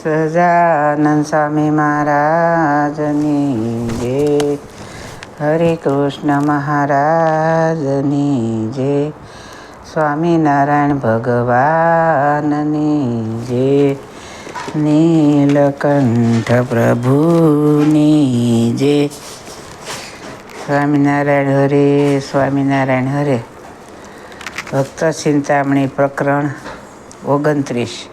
સહજાનંદ સ્વામી મહારાજની જય. હરે કૃષ્ણ મહારાજની જય. સ્વામિનારાયણ ભગવાનની જય. નીલકંઠ પ્રભુની જય. સ્વામિનારાયણ હરે, સ્વામિનારાયણ હરે. ભક્ત ચિંતામણી પ્રકરણ 29.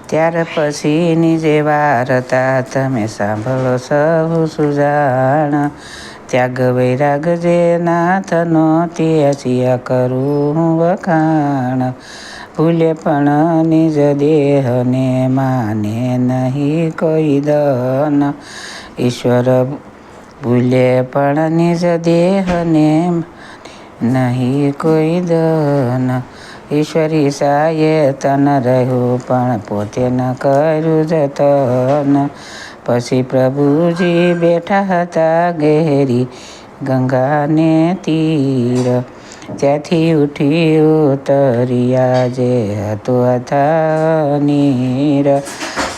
ત્યાર પછીની જે વાર્તા તમે સાંભળો સહુ સુજાણ. ત્યાગ વૈરાગ જે નાથનો ત્યાચિયા કરું વખાણ. ભૂલે પણ નિજ દેહને માને નહીં કોઈ દન. ઈશ્વર ભૂલે પણ નિજ દેહને નહીં કોઈ દન. ઈશ્વરી સાયે તન રહ્યું પણ પોતે ન કર્યું જતન. પછી પ્રભુજી બેઠા હતા ઘેરી ગંગાને તીર. ત્યાંથી ઉઠી ઉતર્યા જે હતું હતા નીર.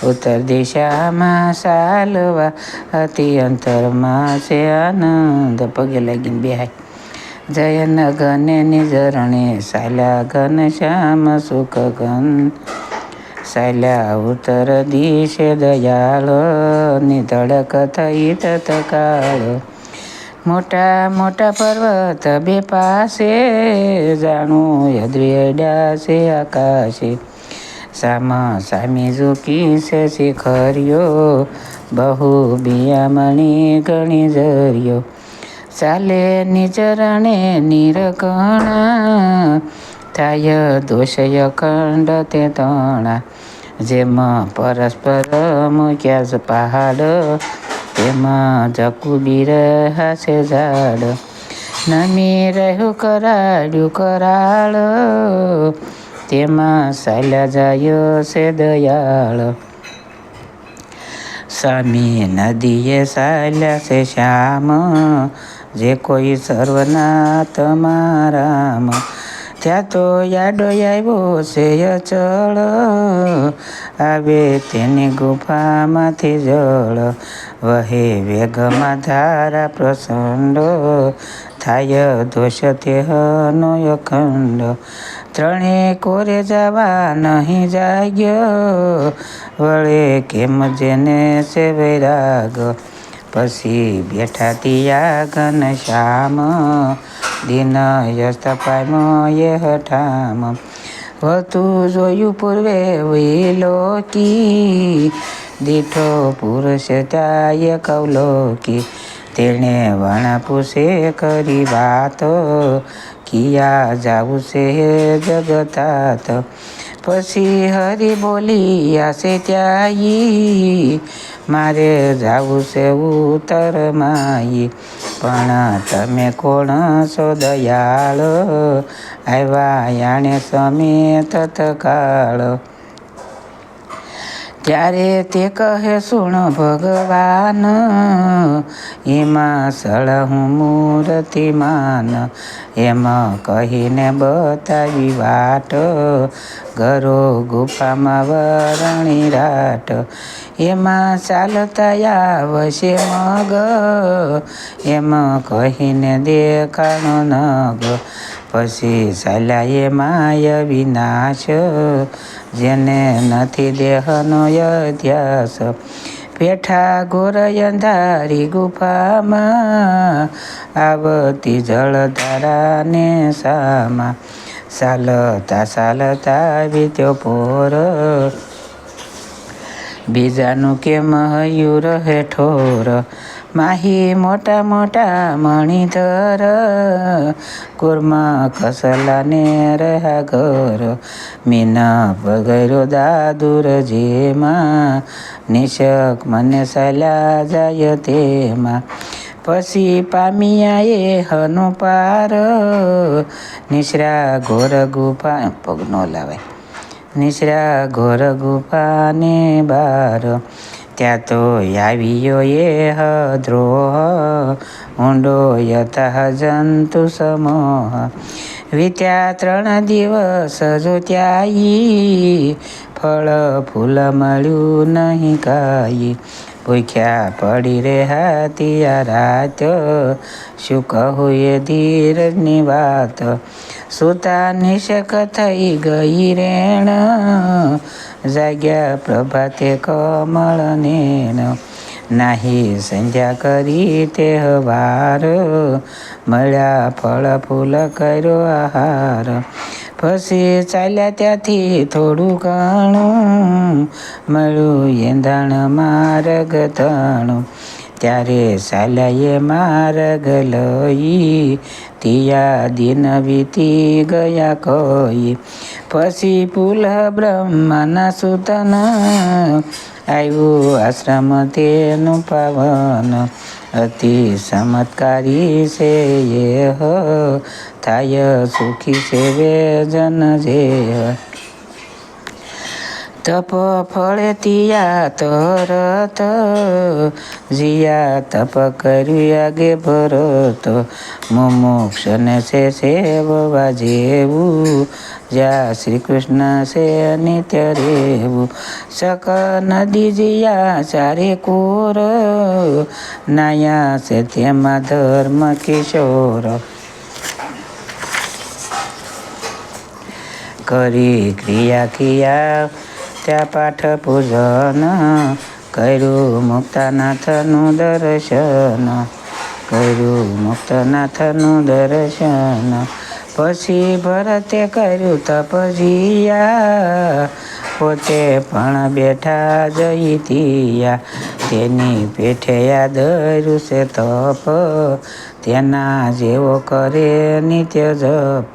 ઉત્તર દિશામાં ચાલવા હતી અંતરમાં છે આનંદ. પગે લાગીને બેહાય. જયન ગને નિજરણે ચાલ્યા ઘન શ્યામ સુખ ઘન. ચાલ્યા ઉત્તર દિશે દયાળ નિધડક થઈ તત્કાળ. મોટા મોટા પર્વત બે પાસે જાણું યદ્રિયડા છે આકાશે. સામા સામી ઝૂકી છે શિખર્યો બહુ બિયામણી ઘણી જર્યો. ચાલે નિચરણે નિરકણા થાય દોષય ખંડ તે તણા. જેમ પરસ્પર મૂક્યા જ પહાડ તેમાં જકુબીર હાસે ઝાડ. નમી રહ્યું કરાડ્યું કરાળ તેમાં ચાલ્યા જાય છે દયાળ. સામી નદીએ ચાલ્યા છે શ્યામ જે કોઈ સર્વનાથ મારામ. ત્યાં તો યાડો આવ્યો છે અચળ આવે તેની ગુફામાંથી જળ. વહે વેગમાં ધારા પ્રચંડ થાય દોષ તેહનો અખંડ. ત્રણે કોરે જવા નહીં જાગ્યો વળે કેમ જેને છે વૈરાગ. પછી બેઠા તિયા ઘન શ્યામ દિન યસ્ત પામ્યો એ હઠામ. વતું જોયું પૂર્વે વિલોકી દીઠો પુરુષ ત્યાં કૌલોકી. તેણે વણા પૂછે કરી વાતો કિયા જાવું છે જગતાત. પછી હરી બોલી આશે ત્યાંઈ મારે જાવું છે ઉત્તર માઈ. પણ તમે કોણ છો દયાળ આવ્યા યાણે સમે તત્કાળ. ત્યારે તે કહે સુણ ભગવાન એમાં સળહું મૂર્તિમાન. એમ કહીને બતાવી વાટ ગરો ગુફામાં વરણી રાટ. એમાં ચાલતા આવશે મગ એમ કહીને દેખાણો નગ. પછી ચાલ્યા એમાં અવિનાશ જેને નથી દેહનો અધ્યાસ. બેઠા ઘોર અંધારી ગુફામાં આવતી જળધારાને સામા. ચાલતા ચાલતા વીત્યો પોર બીજાનું કે મયુર હેઠોર. માહી મોટા મોટા મણિધર કુર્મા કસલાને રહ્યા ઘર. મીના વગેરો દાદુર જેમાં નિશક મને ચાલ્યા જાય તેમાં. પછી પામિયા એ હનો પાર નિશ્રા ઘોર ગુફા પગ ન લાવાય. નિશ્રા ઘોર ગુફાને બાર. ત્યાં તો આવ્યો એ દ્રોહ ઊંડો યથા જંતુ સમૂહ. વીત્યા 3 દિવસ જોત્યાઈ, ફળ ફૂલ મળ્યું નહીં કાંઈ. ભૂખ્યા પડી રહ્યા તિયા રાત, શું કહું એ ધીરજની વાત. સુતા નિશક થઈ ગઈ રેણ, જાગ્યા પ્રભાતે કમળ નેણ. નાહી સંધ્યા કરી તે વાર, મળ્યા ફળ ફૂલ કર્યો આહાર. પછી ચાલ્યા ત્યાંથી થોડું ઘણું, મળ્યું એંધાણ માર્ગ તણું. ત્યારે ચાલ્યા એ માર્ગ લઈ, તિયા દિન વીતી ગયા કઈ. પછી પુલહ બ્રહ્માના સુતન, આવ્યું આશ્રમ તેનું પાવન. અતિ ચમત્કારી છે એ થાય સુખી છે વેજન જે. તપ ફળે તિયા તરત, જીયા તપ કર્યું આગે ભરત. મુમુક્ષને છે સેવવા જેવું, જ્યાં શ્રી કૃષ્ણ છે નિત્ય રેવું. સક નદી જીયા ચારે કોર, નાયા છે તેમાં ધર્મ કિશોર. કરી ક્રિયા કિયા ત્યાં પાઠ પૂજન, કર્યું મુક્તાનાથનું દર્શન. કર્યું મુક્તનાથનું દર્શન. પછી ભરતે કર્યું તપજીયા, પોતે પણ બેઠા જઈ તિયા. તેની પેઠે યાદર્યું છે તપ, તેના જેવો કરે નિત્ય જપ.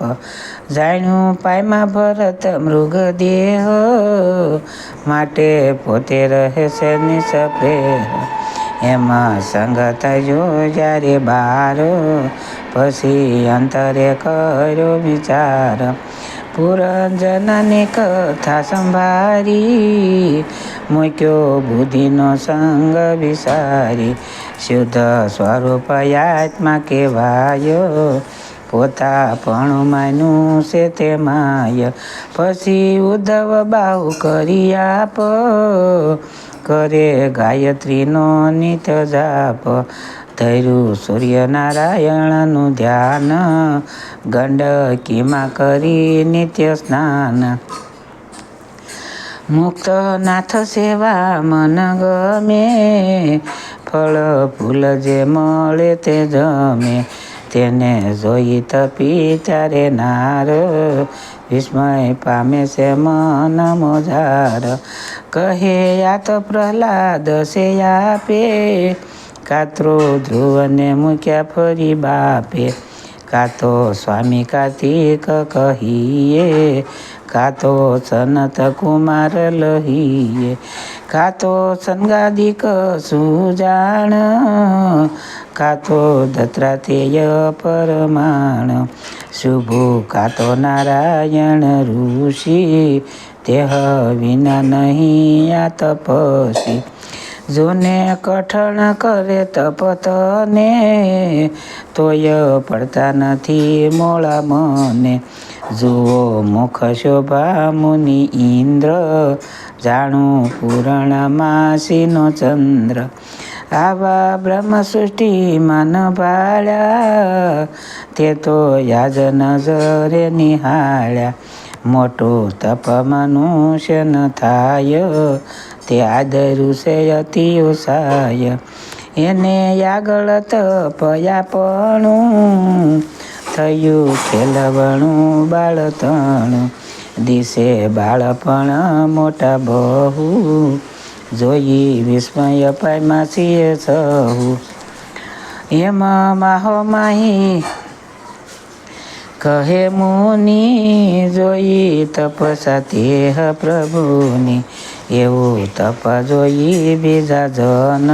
જાણ્યું પાયમાં ભરત મૃગદેહ, માટે પોતે રહે છે નિસપ્રેહ. એમાં સંગત જો જ્યારે બાર, પછી અંતરે કર્યો વિચાર. પુરંજનની કથા સંભારી, મૂક્યો બુદ્ધિનો સંગ વિસારી. શુદ્ધ સ્વરૂપ આત્મા કહેવાય, પોતાપણું માન્યું છે તે માય. પછી ઉદ્ધવ બાહુ કરી આપ, કરે ગાયત્રીનો નિત્ય જાપ. ધર્યું સૂર્યનારાયણનું ધ્યાન, ગંડકીમાં કરી નિત્ય સ્નાન. મુક્ત નાથ સેવા મન ગમે, ફળ ફૂલ જે મળે તે જમે. તેને જોઈ તપી ત્યારે નાર, વિસ્મય પામે છે મન મોજાર. કહે આ તો પ્રહલાદ છે આપે, કાત્રો ધ્રુવને મૂક્યા ફરી બાપે. કાતો સ્વામી કાર્તિક કહીએ, કાતો સનત કુમાર લહીએ. કાતો સંગાદિક સુજાણ, કાતો દત્તાત્રેય પરમાણ. શુભુ કાતો નારાયણ ઋષિ, તેહ વિના નહીં આ તપસી. જોને કઠણ કરે તપતને, તોય પડતા નથી મોળા મને. જુઓ મુખ શોભા મુનિ ઇન્દ્ર, જાણું પૂર્ણમાસીનો ચંદ્ર. આવા બ્રહ્મ સૃષ્ટિમાં ન ભાળ્યા, તે તો યાજ નજરે નિહાળ્યા. મોટું તપ મનુષ્ય ન થાય, તે આદર્યું છે અતિ ઉષાય. એને આગળ તપયાપણું, થયું ખેલવણું બાળતણું. દિશે બાળપણ મોટા બહુ, જોઈ વિસ્મય પામ્યા છીએ સહુ. એમ માહો માહી કહે મુનિ, જોઈ તપસા તેહ પ્રભુની. એવું તપ જોઈ બીજા જન,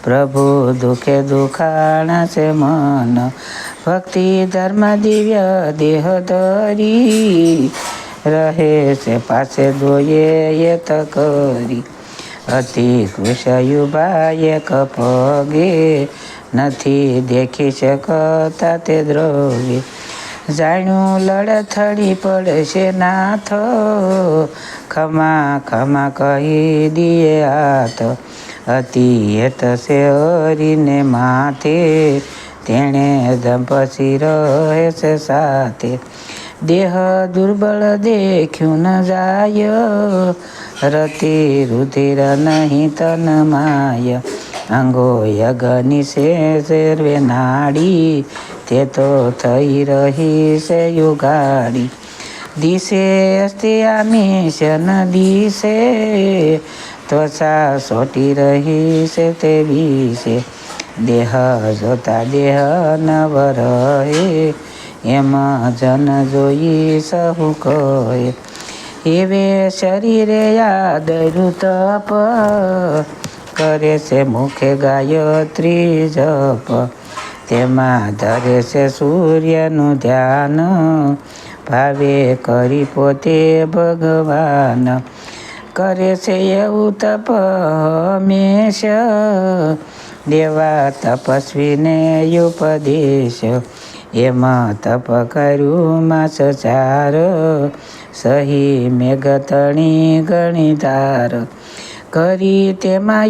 પ્રભુ દુખે દુખાણા છે મન. ભક્તિ ધર્મ દિવ્ય દેહ ધરી, રહે છે પાસે દોયે યત કરી. અતિ કૃષયુભા એક પગે, નથી દેખી શકતા તે દ્રવ્ય. જાણ્યું લડથડી પડશે નાથ, ખમા ખમા કહી દિયે હાથ. અતિ હેત છે હરીને માથે, તેણે પછી રહે છે સાથે. દેહ દુર્બળ દેખ્યું ન જાય, રતિ રુધિર નહીં તન માય. અંગો યગની છે સર્વે નાડી, તે તો થઈ રહી છે યુગાડી. દિશે અસ્તિ આમિશન દિશે, ત્વચા સોટી રહી છે તે વિશે. દેહ જોતા દેહ નવ રહે, એમાં જન જોઈ સહુ કહે. એવે શરીરે યાદરું તપ, કરે છે મુખે ગાયત્રી જપ. તેમાં ધરે છે સૂર્યનું ધ્યાન, ભાવે કરી પોતે ભગવાન. કરે છે એવું તપ હંમેશ, દેવા તપસ્વીને ઉપદેશ. એમાં તપ કર્યું માસ 4, સહી મેઘતણી ગણિધાર. કરી તેમાં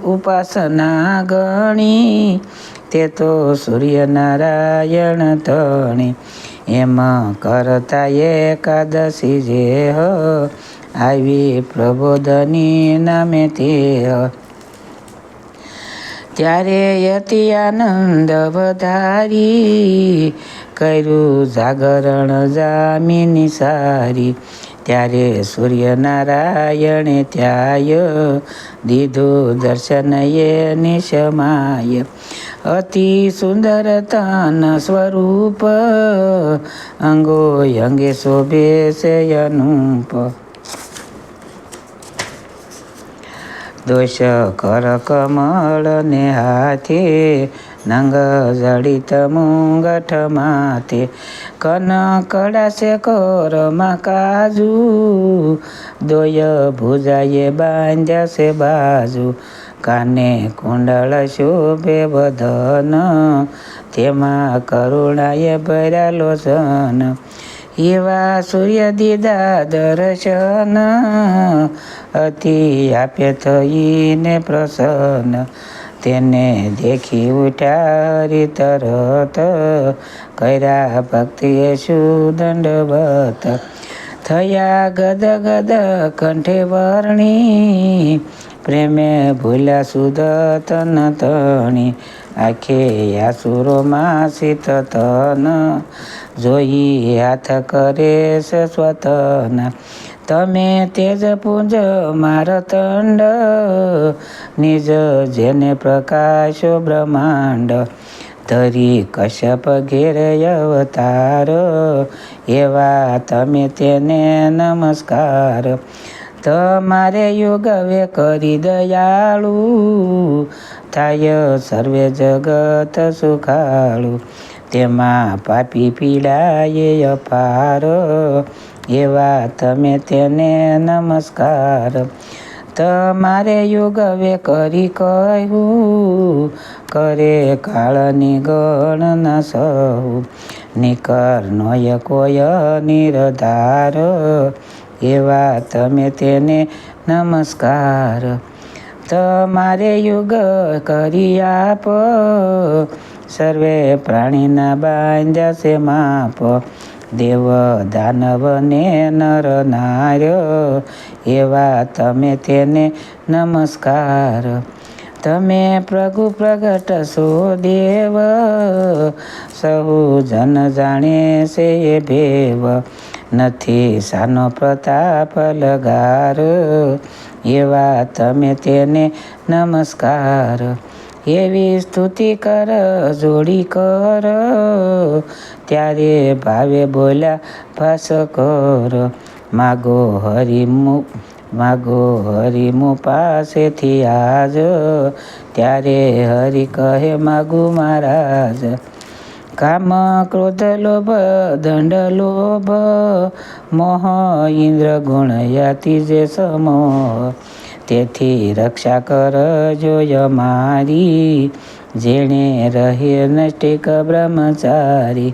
ઉપાસના ગણી, તે તો સૂર્યનારાયણ તણી. એમાં કરતા એકાદશી જેહ, આવી પ્રબોધની નામે તે. ત્યારે અતિ આનંદ વધારી, કર્યું જાગરણ જામીની સારી. ત્યારે સૂર્યનારાયણે ત્યાય, દીધું દર્શન એ નિશમાય. અતિ સુંદર તન સ્વરૂપ, અંગો અંગે શોભે છે અનુપ. દોષ કર કમળ ને હાથે, નંગ જડિત મુંગઠ માથે. કન કડાશે કોરમાં કાજુ, દોય ભુજાએ બાંધ્યાશે બાજુ. કાને કુંડળ શોભે બદન, તેમાં કરુણાએ ભર્યા લોચન. એવા સૂર્ય દીદા દર્શન, અતિ આપે થઈને પ્રસન્ન. તેને દેખી ઉઠ્યા હરિ તરત, કર્યા ભક્તિએ સુદંડવત. થયા ગદ ગદ કંઠે વર્ણી, પ્રેમે ભૂલ્યા સુદ તન તણી. આખે આસુરોમાં શીત તન, જોઈ હાથ કરે છે સ્વતન. તમે તેજ પુંજ મારતંડ, નિજ જેને પ્રકાશો બ્રહ્માંડ. ધરી કશ્યપ ઘેર અવતાર, એવા તમે તેને નમસ્કાર. તમારે યુગવે કરી દયાળુ, થાય સર્વે જગત સુખાળુ. તેમાં પાપી પીડાએ અપાર, એવા તમે તેને નમસ્કાર. તમારે યુગવે કરી કહ્યું, કરે કાળની ગણના સહુ. નિકર નોય કોઈ નિરધાર, એવા તમે તેને નમસ્કાર. તમારે યુગ કરી આપ, સર્વે પ્રાણીના બાંધ્યા છે માપ. દેવ દાનવ ને નર નાર્ય, એવા તમે તેને નમસ્કાર. તમે પ્રભુ પ્રગટ સો દેવ, સહુ જન જાણે છે એ ભેવ. નથી સાનો પ્રતાપ લગાર, એવા તમે તેને નમસ્કાર. એવી સ્તુતિ કર જોડી કર, ત્યારે ભાવે બોલ્યા ભાસ્કર. માગો હરિમુ પાસેથી આજ, ત્યારે હરિ કહે માગું મહારાજ. કામ ક્રોધ લોભ દંડ લોભ, મોહ ઇન્દ્ર ગુણ યતિ જે સમોહ. તેથી રક્ષા કરજો મારી, જેણે રહે નષ્ટિક બ્રહ્મચારી.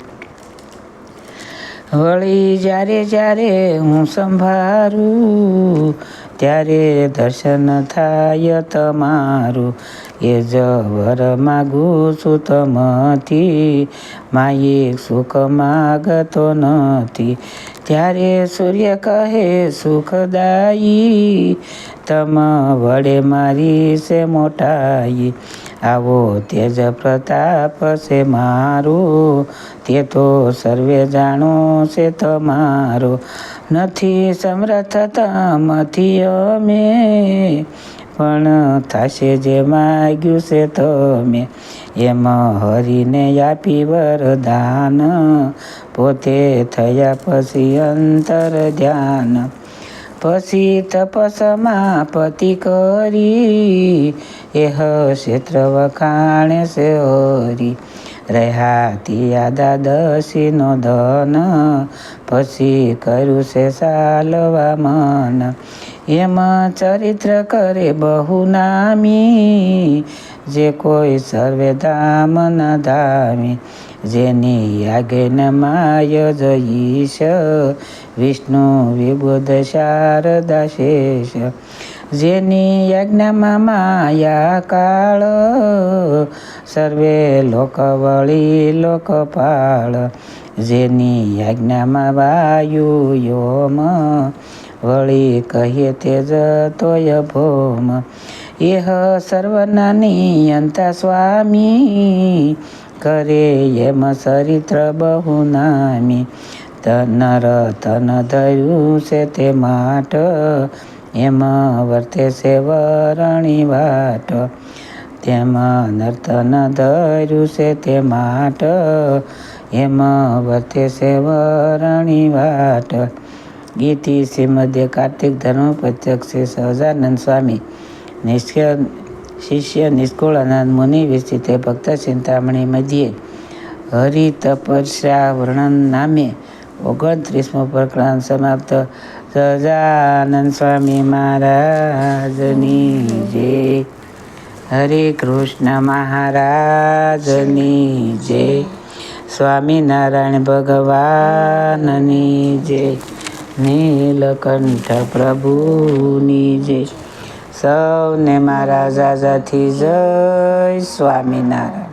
વળી જ્યારે જ્યારે હું સંભારું, ત્યારે દર્શન થાય તમારું. એ જ વર માગું છું તમથી, માયિક સુખ માગતો નથી. ત્યારે સૂર્ય કહે સુખદાયી, તમ વડે મારી છે મોટાઈ. આવો તેજ પ્રતાપ છે મારો, તે તો સર્વે જાણો છે તમારો. નથી સમર્થ તમથી અમે, પણ થશે જે માગ્યું છે તમે. એમ હરિને આપી વરદાન, પોતે થયા પછી અંતર ધ્યાન. પછી તપસમાપતિ કરી, એહ ક્ષેત્ર વખાણે છે હરી. રહ્યા તિયા દ્વાદશીનો ધન, પછી કર્યું છે સાલવા મન. એમ ચરિત્ર કરે બહુ નામી, જે કોઈ સર્વે ધામના ધામી. જેની આજ્ઞામાં જઈશ, વિષ્ણુ વિબુધ શારદા શેષ. જેની આજ્ઞામાં માયા કાળ, સર્વે લોક વળી લોકપાળ. જેની આજ્ઞામાં વાયુ યોમ, વળી કહીએ તેજ તોય ભૌમ. એહ સર્વના નિયંતા સ્વામી, કરે એમ ચરિત્ર બહુ નામી. નર તન ધર્યું છે તે માટ, એમ વર્તે છે વરણી વાટ. તેમ નર્તન ધર્યું છે તે માટ, એમ વર્તે છે વરણી વાટ. ગીતિ શ્રીમદ્ કાર્તિક ધર્મ પત્યક શ્રી સહજાનંદ સ્વામી શિષ્ય નિષ્કુળાનંદ મુનિ વિરચિતે ભક્ત ચિંતામણી મધ્યે હરિતપસ્યા વર્ણન નામે 29મો પ્રકરણ સમાપ્ત. સહજાનંદ સ્વામી મહારાજની જય. હરે કૃષ્ણ મહારાજની જય. સ્વામિનારાયણ ભગવાનની જય. નીલકંઠ પ્રભુની જય. સૌને મારા જાજાથી જય સ્વામિનારાયણ.